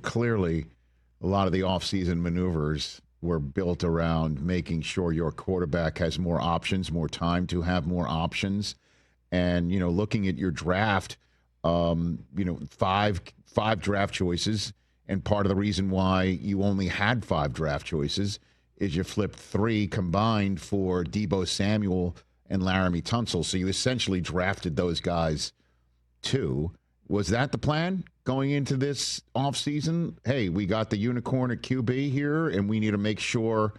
clearly a lot of the offseason maneuvers were built around making sure your quarterback has more options, more time to have more options. And, looking at your draft, five draft choices. And part of the reason why you only had 5 draft choices is you flipped 3 combined for Deebo Samuel and Laremy Tunsil. So you essentially drafted those guys too. Was that the plan going into this offseason? Hey, we got the unicorn at QB here, and we need to make sure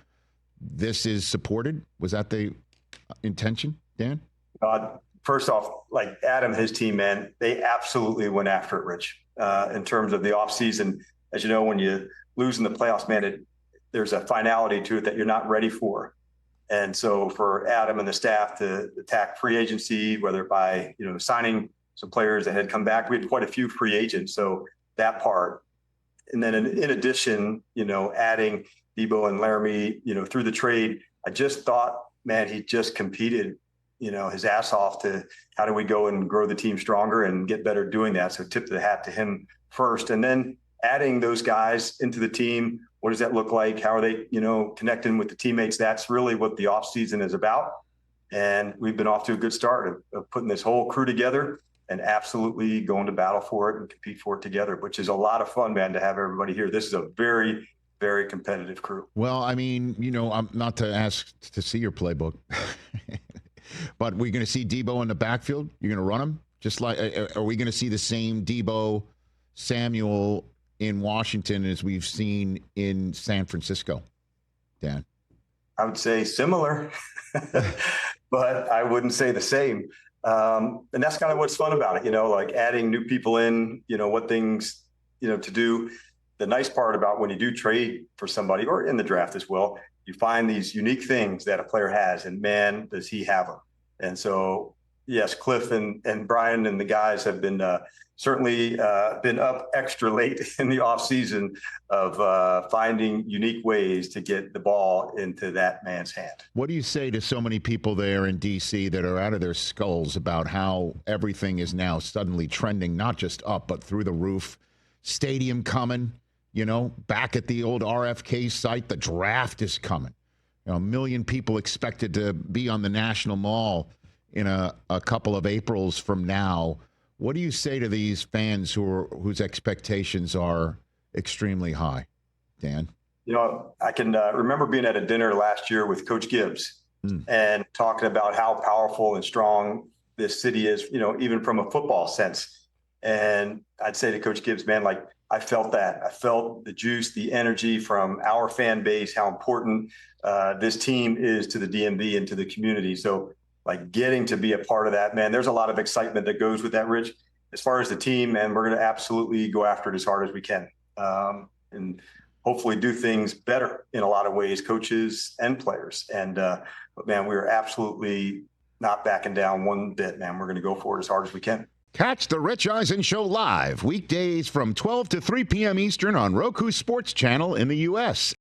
this is supported. Was that the intention, Dan? First off, like Adam, his team, man, they absolutely went after it, Rich. In terms of the offseason, as you know, when you lose in the playoffs, man, there's a finality to it that you're not ready for. And so for Adam and the staff to attack free agency, whether by, signing some players that had come back, we had quite a few free agents. So that part. And then in addition, adding Deebo and Laremy, through the trade, I just thought, man, he just competed, his ass off to how do we go and grow the team stronger and get better doing that. So tip the hat to him first. And then adding those guys into the team, what does that look like? How are they, connecting with the teammates? That's really what the offseason is about. And we've been off to a good start of putting this whole crew together and absolutely going to battle for it and compete for it together, which is a lot of fun, man, to have everybody here. This is a very, very competitive crew. Well, I mean, I'm not to ask to see your playbook, but we're going to see Deebo in the backfield. You're going to run him? Just like, are we going to see the same Deebo Samuel in Washington as we've seen in San Francisco, Dan? I would say similar, but I wouldn't say the same. And that's kind of what's fun about it, like adding new people in, what things, to do. The nice part about when you do trade for somebody or in the draft as well, you find these unique things that a player has, and man, does he have them. And so, yes, Cliff and Brian and the guys have been certainly been up extra late in the offseason of finding unique ways to get the ball into that man's hand. What do you say to so many people there in D.C. that are out of their skulls about how everything is now suddenly trending, not just up, but through the roof? Stadium coming, back at the old RFK site, the draft is coming. 1 million people expected to be on the National Mall in a couple of Aprils from now. What do you say to these fans whose expectations are extremely high, Dan? I can remember being at a dinner last year with Coach Gibbs and talking about how powerful and strong this city is, even from a football sense. And I'd say to Coach Gibbs, man, like I felt that. I felt the juice, the energy from our fan base, how important this team is to the DMV and to the community. So like getting to be a part of that, man, there's a lot of excitement that goes with that, Rich. As far as the team, man, we're going to absolutely go after it as hard as we can and hopefully do things better in a lot of ways, coaches and players. And, but man, we're absolutely not backing down one bit, man. We're going to go for it as hard as we can. Catch the Rich Eisen Show live weekdays from 12 to 3 p.m. Eastern on Roku Sports Channel in the U.S.